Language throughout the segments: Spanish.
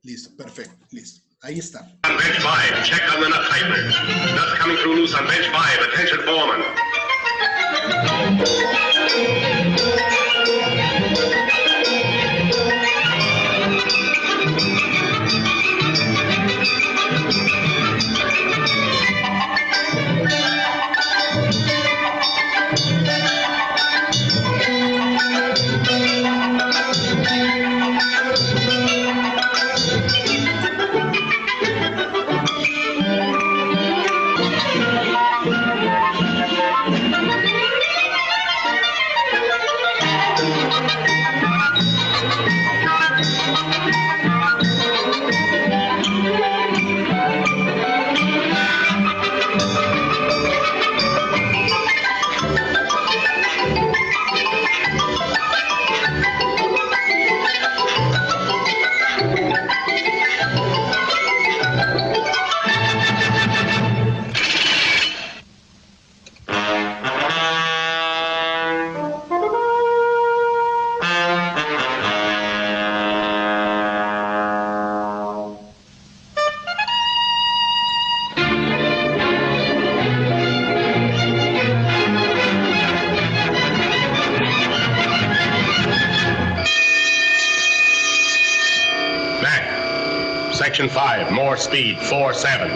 Listo, perfecto, listo. Ahí está. On bench 5, check on the nut tightener. Nuts coming through loose on bench 5. Attention, foreman. Section 5, more speed, 4-7.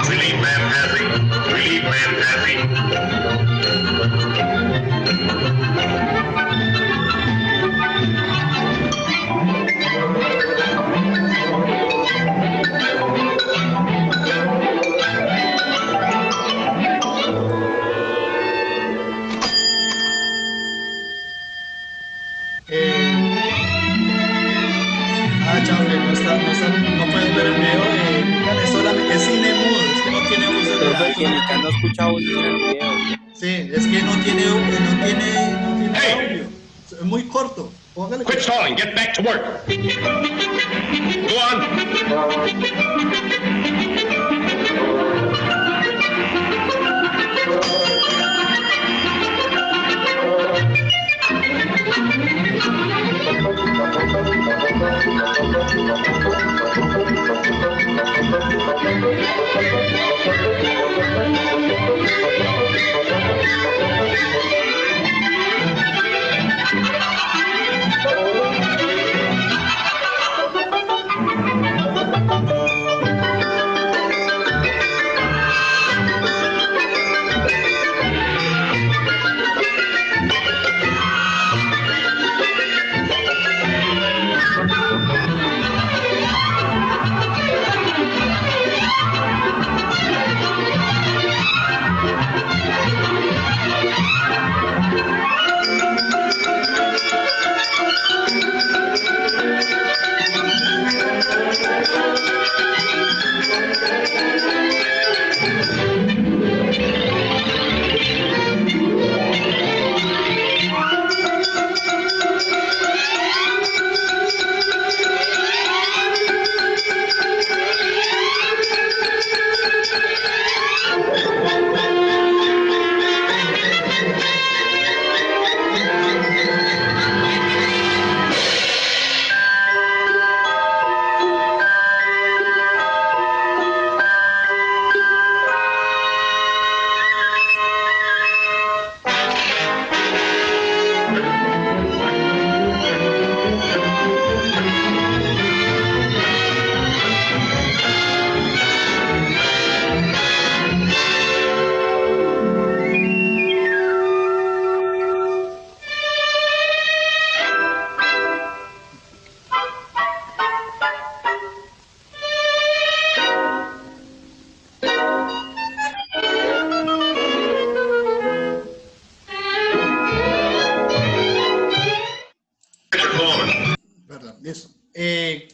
Relief man passing. Relief man passing. No puedes ver el video, es solamente es cine mudo, es que no tiene voces. Profe, que Mica no escucha voces en el video. Sí, es que no tiene audio. Es muy corto. Póngale. Quit stalling, get back to work. Go on.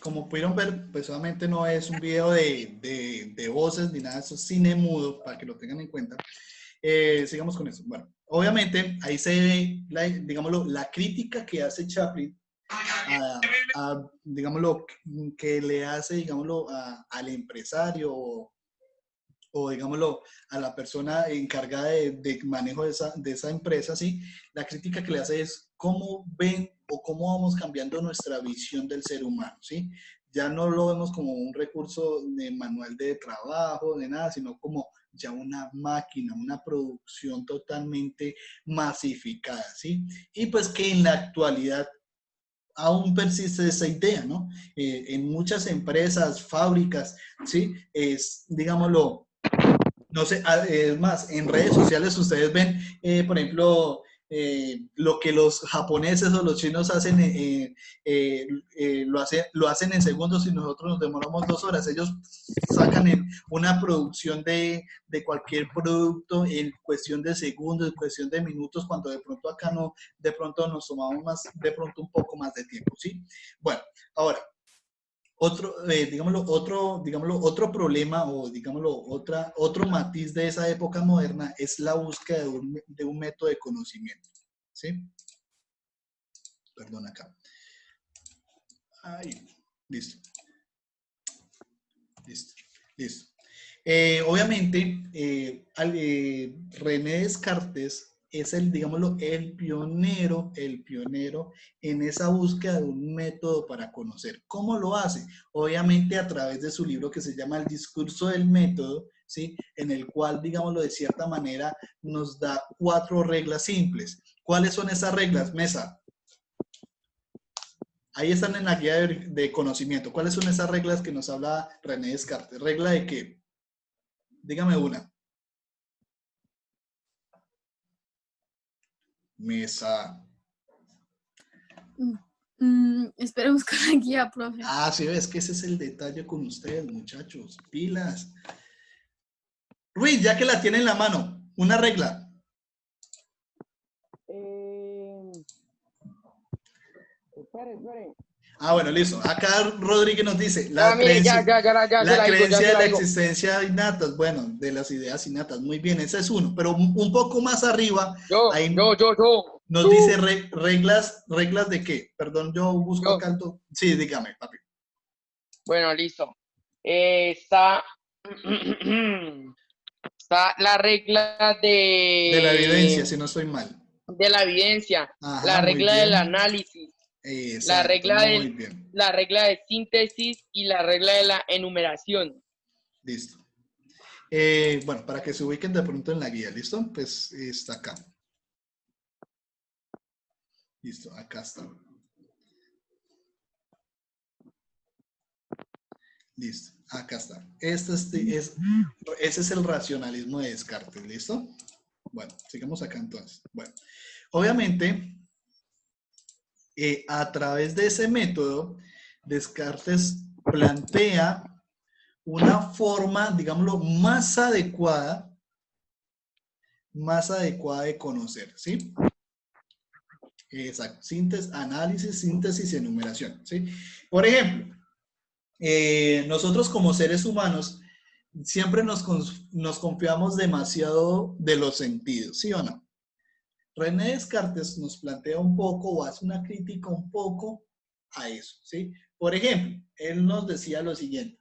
Como pudieron ver, pues solamente no es un video de voces ni nada, eso es cine mudo, para que lo tengan en cuenta. Sigamos con eso. Bueno, obviamente ahí se ve, digámoslo, la crítica que hace Chaplin digámoslo, que le hace, digámoslo, al empresario o, digámoslo, a la persona encargada de manejo de esa empresa, ¿sí? La crítica que le hace es cómo ven o cómo vamos cambiando nuestra visión del ser humano, ¿sí? Ya no lo vemos como un recurso de manual de trabajo, de nada, sino como ya una máquina, una producción totalmente masificada, ¿sí? Y pues que en la actualidad aún persiste esa idea, ¿no? En muchas empresas, fábricas, ¿sí? Es, digámoslo, no sé, es más, en redes sociales ustedes ven, por ejemplo, lo que los japoneses o los chinos hacen, lo hacen en segundos y nosotros nos demoramos 2 horas. Ellos sacan una producción de cualquier producto en cuestión de segundos, en cuestión de minutos, cuando de pronto acá no, de pronto nos tomamos más, de pronto un poco más de tiempo, ¿sí? Bueno, ahora, digámoslo, otro problema o digámoslo, otro matiz de esa época moderna es la búsqueda de un método de conocimiento, ¿sí? Perdón acá. Ahí, listo. Listo, listo. Obviamente, René Descartes es digámoslo, el pionero en esa búsqueda de un método para conocer. ¿Cómo lo hace? Obviamente a través de su libro que se llama El discurso del método, ¿sí? En el cual, digámoslo de cierta manera, nos da 4 reglas simples. ¿Cuáles son esas reglas, Mesa? Ahí están en la guía de conocimiento. ¿Cuáles son esas reglas que nos habla René Descartes? ¿Regla de qué? Dígame una. Mesa. Espero buscar la guía, profe. Ah, sí, ves que ese es el detalle con ustedes, muchachos. Pilas. Ruiz, ya que la tiene en la mano, una regla. Espere. Ah, bueno, listo. Acá Rodríguez nos dice, Ya, la mire, creencia, la creencia se de la la digo. existencia innata, bueno, de las ideas innatas. Muy bien, ese es uno. Pero un poco más arriba, ahí nos dice reglas de qué. Perdón, yo busco acá. Sí, dígame, papi. Bueno, listo. Está la regla De la evidencia, si no estoy mal. de la evidencia, Ajá, la muy regla del bien. análisis, Exacto, muy bien. la regla de síntesis y la regla de la enumeración. Listo. Bueno, para que se ubiquen de pronto en la guía, ¿listo? Pues está acá. Listo, acá está. Listo, acá está. Ese es el racionalismo de Descartes, ¿listo? Bueno, sigamos acá entonces. Bueno, obviamente, a través de ese método, Descartes plantea una forma, digámoslo, más adecuada de conocer, ¿sí? Exacto, análisis, síntesis y enumeración, ¿sí? Por ejemplo, nosotros como seres humanos siempre nos confiamos demasiado de los sentidos, ¿sí o no? René Descartes nos plantea un poco o hace una crítica un poco a eso, ¿sí? Por ejemplo, él nos decía lo siguiente,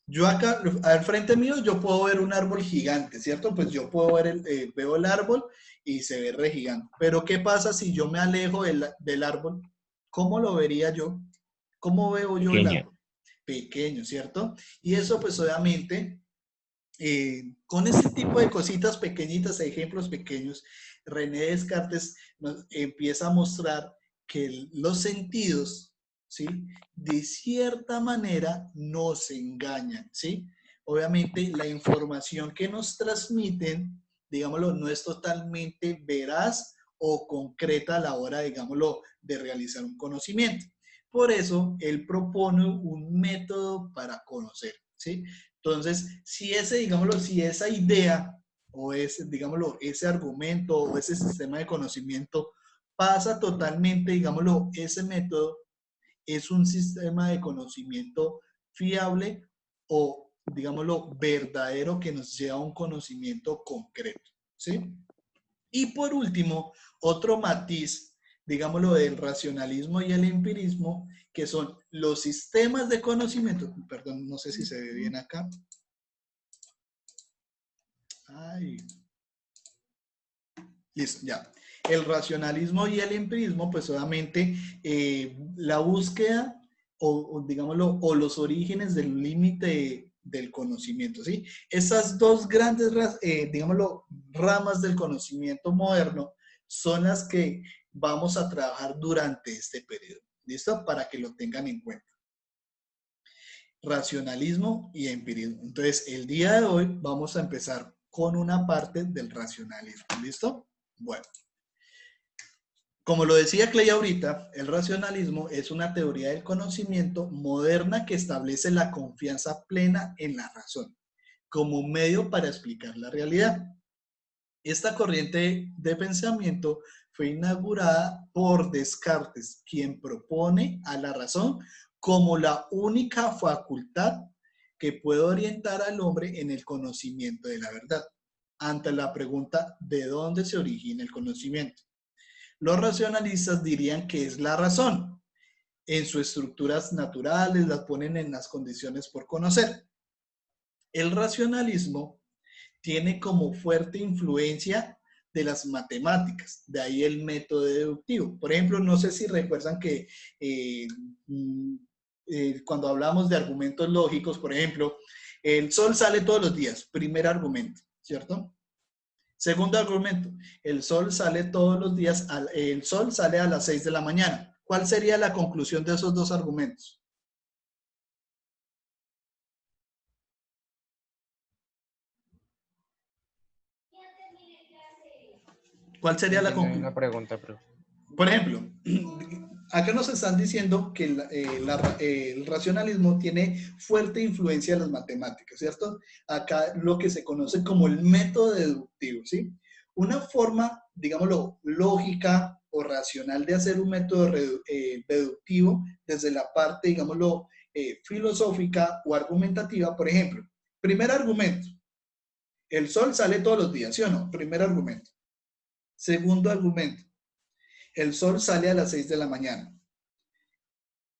yo acá, al frente mío, yo puedo ver un árbol gigante, ¿cierto? Pues yo puedo ver veo el árbol y se ve re gigante. Pero ¿qué pasa si yo me alejo del árbol? ¿Cómo lo vería yo? ¿Cómo veo yo el árbol? Pequeño, ¿cierto? Y eso pues obviamente, con ese tipo de cositas pequeñitas, ejemplos pequeños, René Descartes nos empieza a mostrar que los sentidos, ¿sí? De cierta manera nos engañan, ¿sí? Obviamente la información que nos transmiten, digámoslo, no es totalmente veraz o concreta a la hora, digámoslo, de realizar un conocimiento. Por eso, él propone un método para conocer, ¿sí? Entonces, si esa idea o digámoslo, ese argumento o ese sistema de conocimiento pasa totalmente, digámoslo, ese método es un sistema de conocimiento fiable o, digámoslo, verdadero que nos lleva a un conocimiento concreto, ¿sí? Y por último, otro matiz digámoslo, del racionalismo y el empirismo, que son los sistemas de conocimiento. Perdón, no sé si se ve bien acá. Ay. Listo, ya. El racionalismo y el empirismo, pues obviamente la búsqueda digámoslo, o los orígenes del límite del conocimiento, ¿sí? Esas dos grandes, digámoslo, ramas del conocimiento moderno son las que vamos a trabajar durante este periodo, ¿listo? Para que lo tengan en cuenta. Racionalismo y empirismo. Entonces, el día de hoy vamos a empezar con una parte del racionalismo, ¿listo? Bueno. Como lo decía Clay ahorita, el racionalismo es una teoría del conocimiento moderna que establece la confianza plena en la razón como un medio para explicar la realidad. Esta corriente de pensamiento fue inaugurada por Descartes, quien propone a la razón como la única facultad que puede orientar al hombre en el conocimiento de la verdad, ante la pregunta ¿de dónde se origina el conocimiento? Los racionalistas dirían que es la razón. En sus estructuras naturales las ponen en las condiciones por conocer. El racionalismo tiene como fuerte influencia de las matemáticas, de ahí el método deductivo. Por ejemplo, no sé si recuerdan que cuando hablamos de argumentos lógicos, por ejemplo, el sol sale todos los días, primer argumento, ¿cierto? Segundo argumento, el sol sale todos los días, el sol sale a las 6 de la mañana. ¿Cuál sería la conclusión de esos dos argumentos? ¿Cuál sería la conclusión? Una pregunta, profe. Por ejemplo, acá nos están diciendo que el racionalismo tiene fuerte influencia en las matemáticas, ¿cierto? Acá lo que se conoce como el método deductivo, ¿sí? Una forma, digámoslo, lógica o racional de hacer un método deductivo desde la parte, digámoslo, filosófica o argumentativa, por ejemplo. Primer argumento, el sol sale todos los días, ¿sí o no? Primer argumento. Segundo argumento, el sol sale a las 6 de la mañana.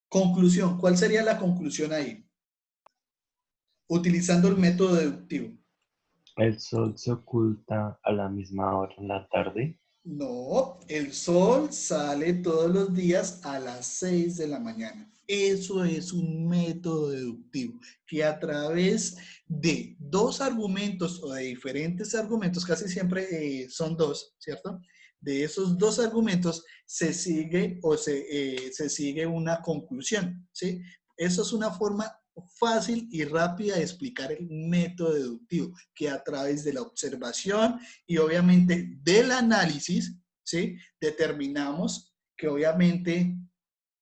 Conclusión, ¿cuál sería la conclusión ahí? Utilizando el método deductivo. ¿El sol se oculta a la misma hora en la tarde? No, el sol sale todos los días a las 6 de la mañana. Eso es un método deductivo que a través de dos argumentos o de diferentes argumentos, casi siempre son dos, ¿cierto? De esos dos argumentos se sigue o se sigue una conclusión, ¿sí? Eso es una forma fácil y rápida de explicar el método deductivo, que a través de la observación y obviamente del análisis, ¿sí? Determinamos que obviamente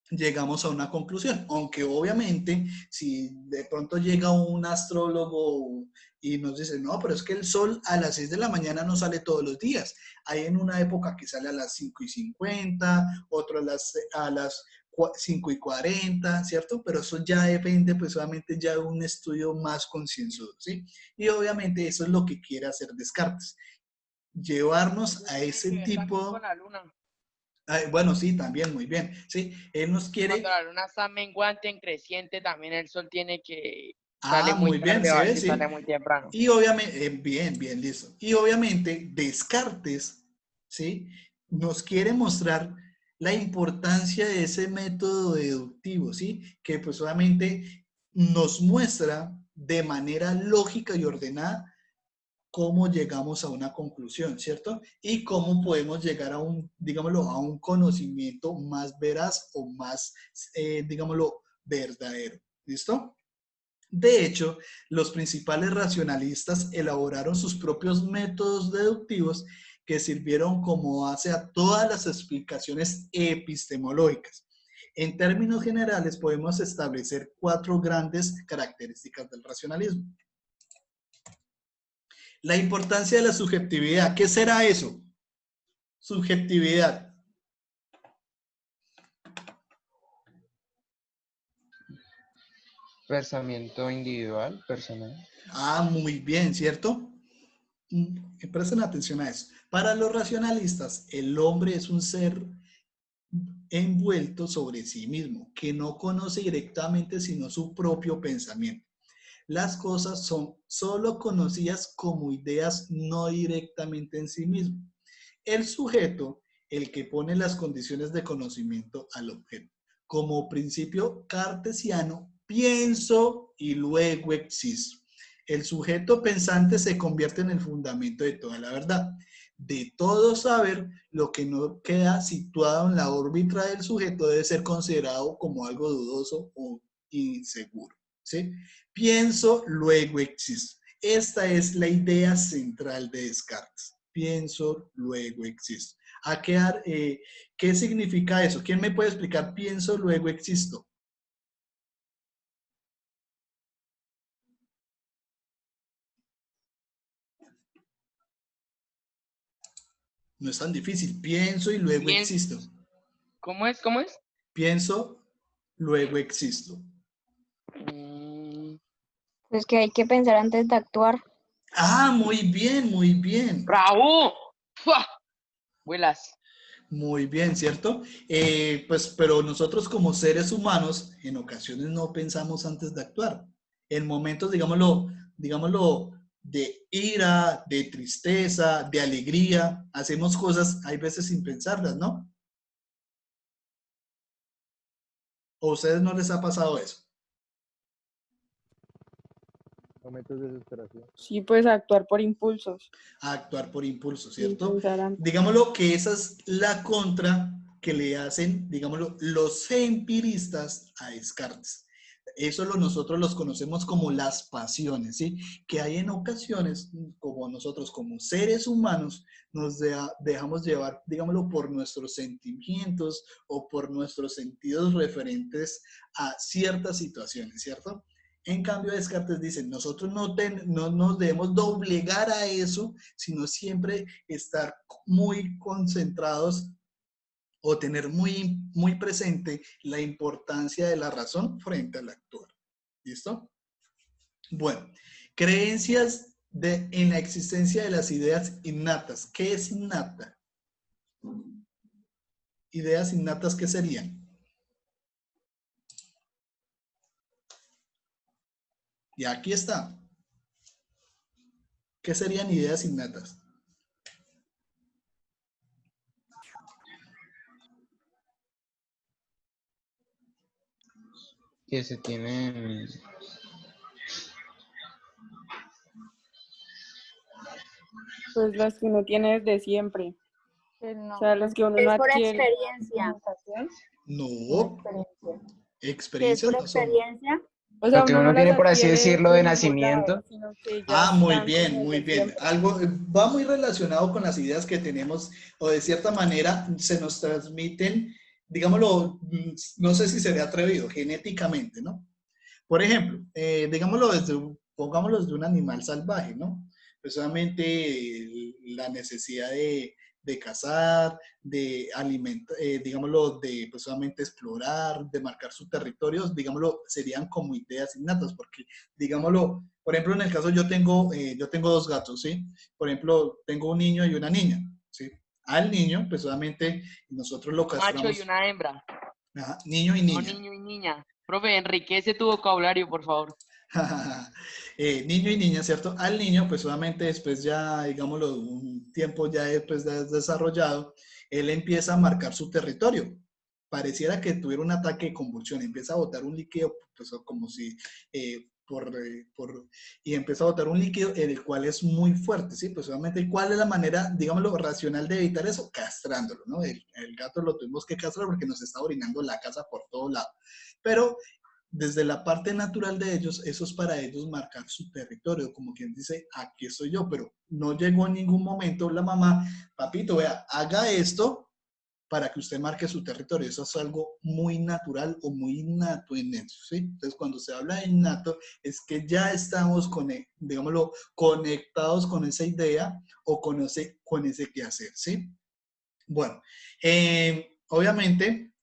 llegamos a una conclusión, aunque obviamente si de pronto llega un astrólogo y nos dice, no, pero es que el sol a las 6 de la mañana no sale todos los días, hay en una época que sale a las 5:50, otro a las 5:40, ¿cierto? Pero eso ya depende, pues obviamente ya de un estudio más concienzudo, ¿sí? Y obviamente eso es lo que quiere hacer Descartes, llevarnos a ese tipo... Con la luna. Bueno, sí, también, muy bien. Sí, él nos quiere... Cuando la luna está menguante en creciente, también el sol tiene que... Sale muy bien, tarde, ¿sí a ves? veces Sí. sale muy temprano. Y obviamente, bien, bien, listo. Y obviamente Descartes, ¿sí? Nos quiere mostrar la importancia de ese método deductivo, ¿sí? Que pues obviamente nos muestra de manera lógica y ordenada cómo llegamos a una conclusión, ¿cierto? Y cómo podemos llegar a un, digámoslo, a un conocimiento más veraz o más, digámoslo, verdadero. ¿Listo? De hecho, los principales racionalistas elaboraron sus propios métodos deductivos que sirvieron como base a todas las explicaciones epistemológicas. En términos generales, podemos establecer 4 grandes características del racionalismo. La importancia de la subjetividad. ¿Qué será eso? Subjetividad. Pensamiento individual, personal. Muy bien, ¿cierto? Presten atención a eso. Para los racionalistas, el hombre es un ser envuelto sobre sí mismo, que no conoce directamente sino su propio pensamiento. Las cosas son solo conocidas como ideas, no directamente en sí mismo. El sujeto, el que pone las condiciones de conocimiento al objeto. Como principio cartesiano, pienso y luego existo. El sujeto pensante se convierte en el fundamento de toda la verdad. De todo saber, lo que no queda situado en la órbita del sujeto debe ser considerado como algo dudoso o inseguro. ¿Sí? Pienso, luego existo. Esta es la idea central de Descartes. Pienso, luego existo. ¿Qué significa eso? ¿Quién me puede explicar? Pienso, luego existo. No es tan difícil. Pienso y luego existo. ¿Cómo es? ¿Cómo es? Pienso, luego existo. Pues que hay que pensar antes de actuar. Ah, muy bien, muy bien. ¡Bravo! ¡Fua! Vuelas. Muy bien, ¿cierto? Pero nosotros como seres humanos en ocasiones no pensamos antes de actuar. En momentos, digámoslo, de ira, de tristeza, de alegría, hacemos cosas, hay veces sin pensarlas, ¿no? ¿O a ustedes no les ha pasado eso? Momentos de desesperación. Sí, pues actuar por impulsos. A actuar por impulso, Sin ¿cierto? pensar antes. Digámoslo que esa es la contra que le hacen, digámoslo, los empiristas a Descartes. Eso nosotros los conocemos como las pasiones, ¿sí? Que hay en ocasiones, como nosotros como seres humanos, nos dejamos llevar, digámoslo, por nuestros sentimientos o por nuestros sentidos referentes a ciertas situaciones, ¿cierto? En cambio, Descartes dice, nosotros no nos debemos doblegar a eso, sino siempre estar muy concentrados o tener muy, muy presente la importancia de la razón frente al actuar. ¿Listo? Bueno, creencias en la existencia de las ideas innatas. ¿Qué es innata? Ideas innatas, ¿qué serían? Y aquí está. ¿Qué serían ideas innatas? Que se tienen. Pues las que uno tiene desde siempre. No. O sea, las que uno Es no por adquiere. experiencia. No, ¿Qué es experiencias por no son. experiencia? O sea, Lo que uno no uno las tiene, por así adquiere decirlo, de ningún nacimiento. lado, sino que ya Ah, muy están bien, como muy desde bien. siempre. Algo va muy relacionado con las ideas que tenemos o de cierta manera se nos transmiten, digámoslo, no sé si sería atrevido, genéticamente, ¿no? Por ejemplo, pongámoslo desde un animal salvaje, ¿no? Precisamente la necesidad de cazar, de alimentar, digámoslo, de precisamente explorar, de marcar sus territorios, digámoslo, serían como ideas innatas, porque, digámoslo, por ejemplo, en el caso yo tengo 2 gatos, ¿sí? Por ejemplo, tengo un niño y una niña, ¿sí? Al niño, pues obviamente nosotros lo Un macho y castramos. una hembra. Ajá, niño y No niña. niño y niña. Profe, enriquece tu vocabulario, por favor. Niño y niña, ¿cierto? Al niño, pues obviamente después ya, digámoslo, un tiempo ya después de desarrollado, él empieza a marcar su territorio. Pareciera que tuviera un ataque de convulsión, empieza a botar un líquido, pues como si, y empieza a botar un líquido el cual es muy fuerte, ¿sí? Pues obviamente, ¿cuál es la manera, digámoslo, racional de evitar eso? Castrándolo, ¿no? El gato lo tuvimos que castrar porque nos está orinando la casa por todo lado. Pero desde la parte natural de ellos, eso es para ellos marcar su territorio, como quien dice, aquí estoy yo, pero no llegó en ningún momento la mamá, papito, vea, haga esto para que usted marque su territorio. Eso es algo muy natural o muy innato en eso, ¿sí? Entonces, cuando se habla de innato, es que ya estamos, digámoslo, conectados con esa idea o con ese quehacer, ¿sí? Bueno, obviamente,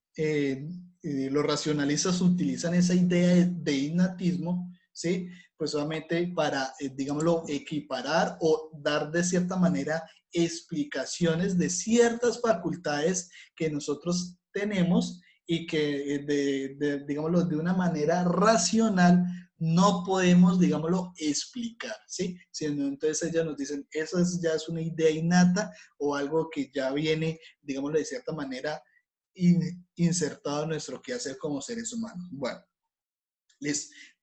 los racionalistas utilizan esa idea de innatismo, ¿sí? Pues solamente para, digámoslo, equiparar o dar de cierta manera explicaciones de ciertas facultades que nosotros tenemos y que, digámoslo, de una manera racional no podemos, digámoslo, explicar, ¿sí? Entonces ellas nos dicen, eso ya es una idea innata o algo que ya viene, digámoslo, de cierta manera insertado en nuestro quehacer como seres humanos. Bueno,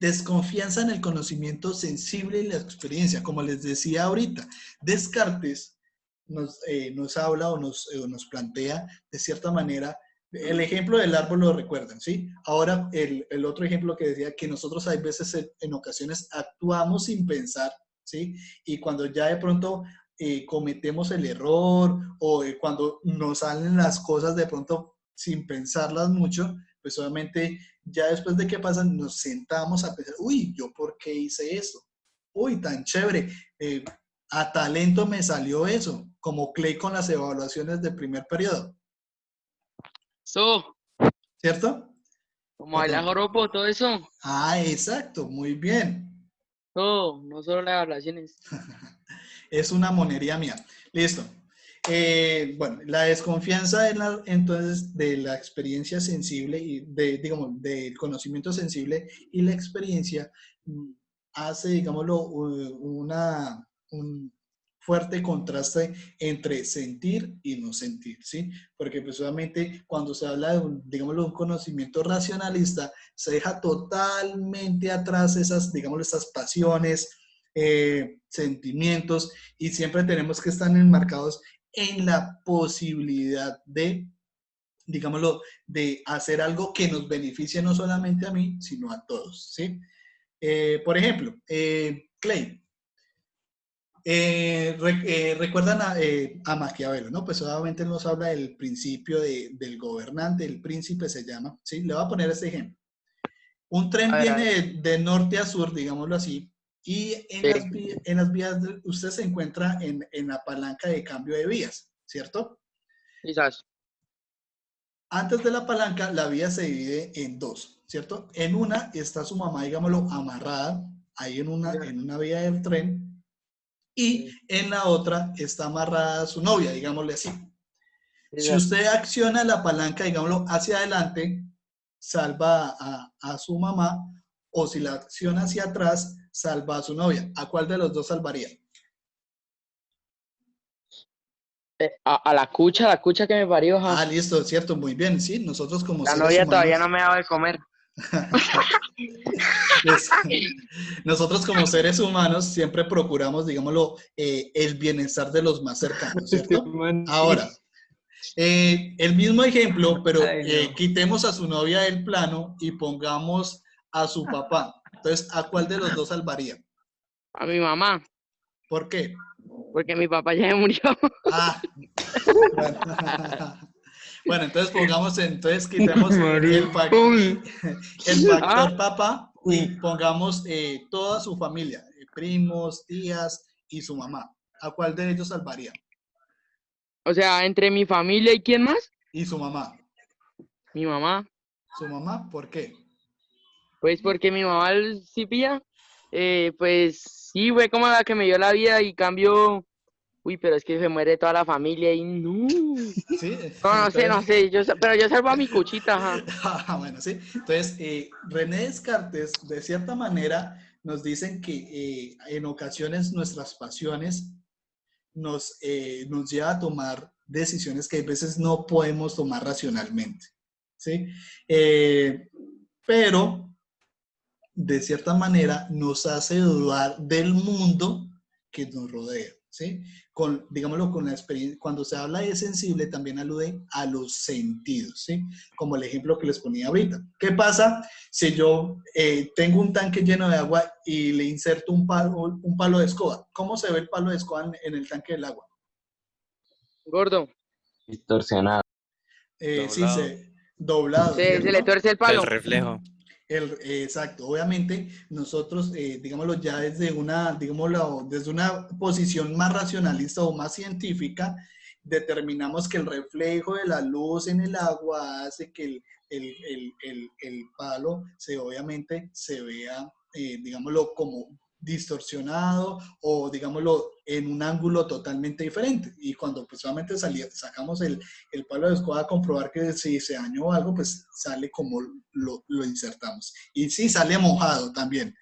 desconfianza en el conocimiento sensible y la experiencia. Como les decía ahorita, Descartes nos habla o nos plantea de cierta manera, el ejemplo del árbol lo recuerdan, ¿sí? Ahora el otro ejemplo que decía que nosotros hay veces en ocasiones actuamos sin pensar, ¿sí? Y cuando ya de pronto cometemos el error o cuando nos salen las cosas de pronto sin pensarlas mucho, pues obviamente ya después de que pasan nos sentamos a pensar, uy, ¿yo por qué hice eso? Uy, tan chévere, a talento me salió eso, como Clay con las evaluaciones del primer periodo, Eso, ¿cierto? como bailar Perdón. joropo, todo eso. Ah, exacto, muy bien. Todo, no solo las evaluaciones. Es una monería mía. Listo. Bueno, la desconfianza entonces de la experiencia sensible y digamos, del conocimiento sensible y la experiencia hace, digámoslo, un fuerte contraste entre sentir y no sentir, ¿sí? Porque pues obviamente cuando se habla de digámoslo, un conocimiento racionalista, se deja totalmente atrás esas, digámoslo, esas pasiones, sentimientos, y siempre tenemos que estar enmarcados en la posibilidad de, digámoslo, de hacer algo que nos beneficie no solamente a mí, sino a todos, ¿sí? Por ejemplo, Clay, recuerdan a Maquiavelo, ¿no? Pues obviamente nos habla del principio del gobernante, el príncipe se llama, ¿sí? Le voy a poner este ejemplo. Un tren A viene ver. de norte a sur, digámoslo así, y Sí, en las vías, usted se encuentra en la palanca de cambio de vías, ¿cierto? quizás. Antes de la palanca, la vía se divide en dos, ¿cierto? En una está su mamá, digámoslo, amarrada, ahí en una vía del tren, y en la otra está amarrada su novia, digámosle así. Si Quizás. usted acciona la palanca, digámoslo, hacia adelante, salva a su mamá, o si la acciona hacia atrás, salva a su novia. ¿A cuál de los dos salvaría? A la cucha que me parió, Ah, ja. listo, cierto, muy bien, sí. Nosotros como La seres novia todavía humanos, no me ha dado de comer. pues, nosotros como seres humanos siempre procuramos, digámoslo, el bienestar de los más cercanos, Este ¿cierto? man, Ahora, el mismo ejemplo, pero ay, no. quitemos a su novia del plano y pongamos a su papá. Entonces, ¿a cuál de los dos salvaría? A mi mamá, ¿Por qué? porque mi papá ya se murió. Ah, bueno. Bueno, entonces entonces quitemos María. el, Uy, el Ah, factor papá y uy. pongamos toda su familia, primos, tías y su mamá. ¿A cuál de ellos salvaría? o sea, entre mi familia y quién más, Y su mamá. mi mamá. ¿Su mamá? ¿Por qué? Pues porque mi mamá sí pilla, pues sí, fue como la que me dio la vida y cambió. Uy, pero es que se muere toda la familia y no. Sí, No, no entonces, sé, pero yo salvo a mi cuchita, ajá. bueno, sí. Entonces, René Descartes, de cierta manera, nos dicen que en ocasiones nuestras pasiones nos lleva a tomar decisiones que a veces no podemos tomar racionalmente, ¿sí? Pero, de cierta manera, nos hace dudar del mundo que nos rodea, ¿sí? Digámoslo, con la experiencia, cuando se habla de sensible, también alude a los sentidos, ¿sí? Como el ejemplo que les ponía ahorita. ¿Qué pasa si yo tengo un tanque lleno de agua y le inserto un palo de escoba? ¿Cómo se ve el palo de escoba en el tanque del agua? Gordo, Distorsionado. Sí, Doblado. doblado, se le ¿cierto? tuerce el El palo. reflejo. Exacto, obviamente nosotros, digámoslo ya desde una posición más racionalista o más científica, determinamos que el reflejo de la luz en el agua hace que el palo obviamente se vea, digámoslo, como distorsionado o, digámoslo, en un ángulo totalmente diferente. Y cuando pues solamente sacamos el palo de escoba a comprobar que si se dañó algo, pues sale como lo insertamos. Y sí, sale mojado también,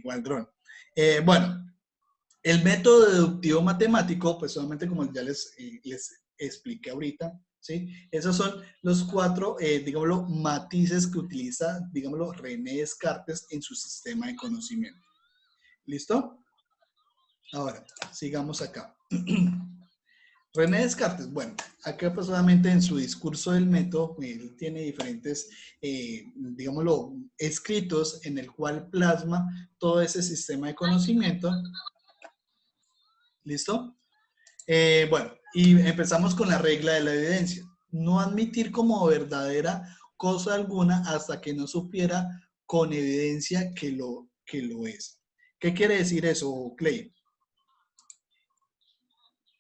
Gualdrón. Bueno, el método deductivo matemático, pues solamente como ya les expliqué ahorita, ¿sí? Esos son los 4, digámoslo, matices que utiliza, digámoslo, René Descartes en su sistema de conocimiento. ¿Listo? Ahora, sigamos acá. René Descartes, bueno, acá pues solamente en su discurso del método, él tiene diferentes, digámoslo, escritos en el cual plasma todo ese sistema de conocimiento. ¿Listo? Bueno, y empezamos con la regla de la evidencia. No admitir como verdadera cosa alguna hasta que no supiera con evidencia que lo es. ¿Qué quiere decir eso, Clay?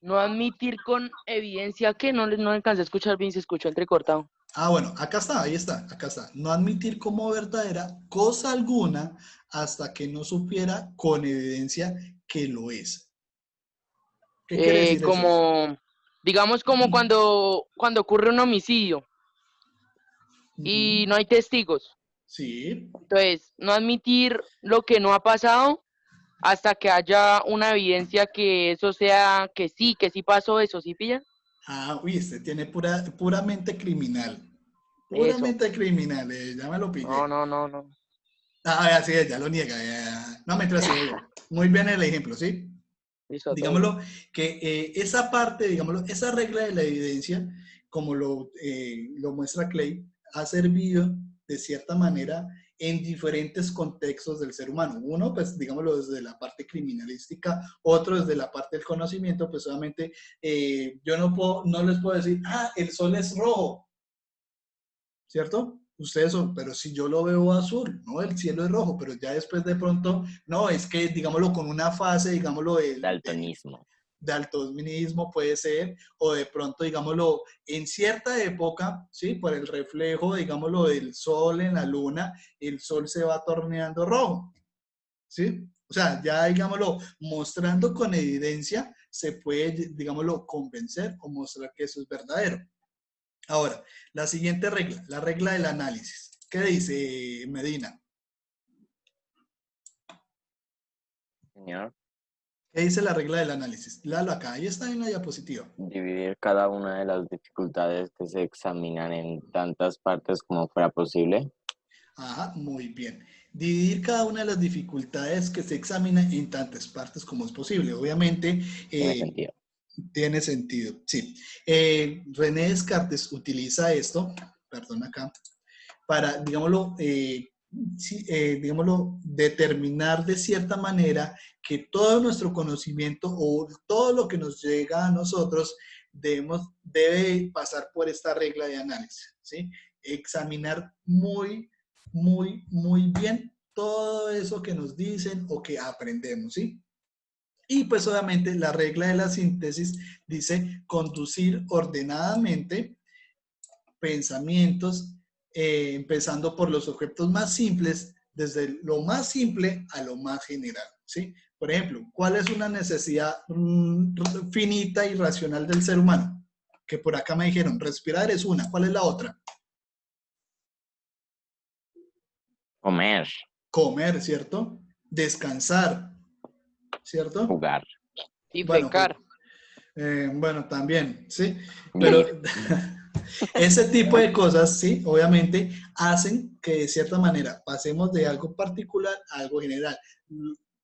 No admitir con evidencia que no alcancé a escuchar bien, se escuchó entrecortado. Ah, bueno, acá está, ahí está, acá está. No admitir como verdadera cosa alguna hasta que no supiera con evidencia que lo es. ¿Qué quiere decir eso? Digamos como cuando ocurre un homicidio y no hay testigos. Sí. Entonces, no admitir lo que no ha pasado hasta que haya una evidencia que eso sea, que sí pasó eso, ¿sí pilla? Ah, uy, este tiene puramente criminal. Eso. Puramente criminal, ya me lo pillé. No. Ah, así es, ya lo niega. Ya. No, mientras sí, muy bien el ejemplo, ¿sí? Listo, Digámoslo, que esa parte, digámoslo, esa regla de la evidencia, como lo muestra Clay, ha servido de cierta manera en diferentes contextos del ser humano. Uno, pues, digámoslo, desde la parte criminalística, otro desde la parte del conocimiento, pues, solamente yo no les puedo decir, ah, el sol es rojo, ¿cierto? Ustedes son, pero si yo lo veo azul, no, el cielo es rojo, pero ya después de pronto, no, es que, digámoslo, con una fase, digámoslo, Daltonismo. Daltonismo puede ser, o de pronto, digámoslo, en cierta época, ¿sí? Por el reflejo, digámoslo, del sol en la luna, el sol se va torneando rojo, ¿sí? O sea, ya, digámoslo, mostrando con evidencia, se puede, digámoslo, convencer o mostrar que eso es verdadero. Ahora, la siguiente regla, la regla del análisis. ¿Qué dice Medina? Señor. ¿Qué dice la regla del análisis? Léalo acá, ahí está en la diapositiva. Dividir cada una de las dificultades que se examinan en tantas partes como fuera posible. Ajá, muy bien. Dividir cada una de las dificultades que se examinan en tantas partes como es posible. Obviamente, Tiene sentido. Tiene sentido, sí. René Descartes utiliza esto, perdón acá, para, digámoslo, digámoslo, determinar de cierta manera que todo nuestro conocimiento o todo lo que nos llega a nosotros debe pasar por esta regla de análisis, ¿sí? Examinar muy bien todo eso que nos dicen o que aprendemos, ¿sí? Y pues obviamente la regla de la síntesis dice conducir ordenadamente pensamientos, empezando por los objetos más simples, desde lo más simple a lo más general, ¿sí? Por ejemplo, ¿cuál es una necesidad finita y racional del ser humano? Que por acá me dijeron, respirar es una. ¿Cuál es la otra? Comer. Comer, ¿cierto? Descansar, ¿cierto? Jugar. Y Bueno, fecar. Bueno, también, ¿sí? Pero ese tipo de cosas, sí, obviamente, hacen que de cierta manera pasemos de algo particular a algo general.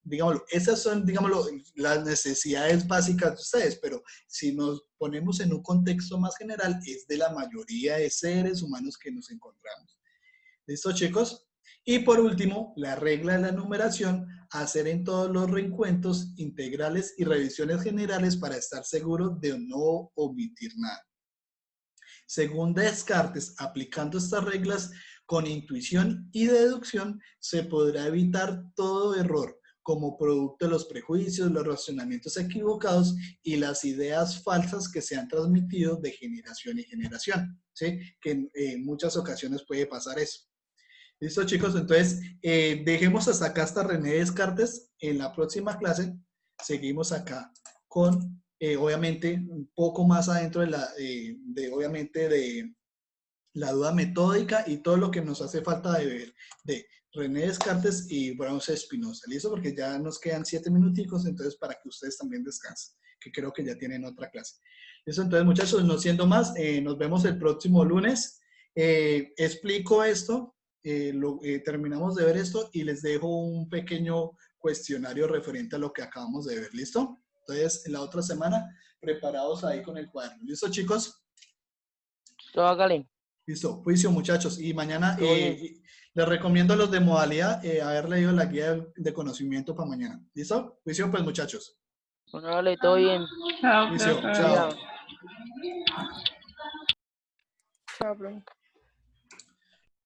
Digámoslo, esas son, digámoslo, las necesidades básicas de ustedes, pero si nos ponemos en un contexto más general, es de la mayoría de seres humanos que nos encontramos. ¿Listo, chicos? Y por último, la regla de la numeración, hacer en todos los reencuentros integrales y revisiones generales para estar seguro de no omitir nada. Según Descartes, aplicando estas reglas con intuición y deducción, se podrá evitar todo error como producto de los prejuicios, los razonamientos equivocados y las ideas falsas que se han transmitido de generación en generación, ¿sí? Que en muchas ocasiones puede pasar eso. ¿Listo, chicos? Entonces, dejemos hasta acá hasta René Descartes. En la próxima clase seguimos acá con, obviamente, un poco más adentro obviamente, de la duda metódica y todo lo que nos hace falta de ver de René Descartes y Bronce Spinoza. ¿Listo? Porque ya nos quedan 7 minuticos, entonces para que ustedes también descansen, que creo que ya tienen otra clase. ¿Listo? Entonces, muchachos, no siendo más, nos vemos el próximo lunes. Explico esto. Terminamos de ver esto y les dejo un pequeño cuestionario referente a lo que acabamos de ver. ¿Listo? Entonces, la otra semana, preparados ahí con el cuaderno. ¿Listo, chicos? Todo hágale. Listo. Juicio, muchachos. Y mañana Todo bien. les recomiendo a los de modalidad haber leído la guía de conocimiento para mañana. ¿Listo? Juicio, pues, muchachos. Bueno, hágale, todo bien. Chao, Juicio, profe. chao. Cuidado. Chao, profe.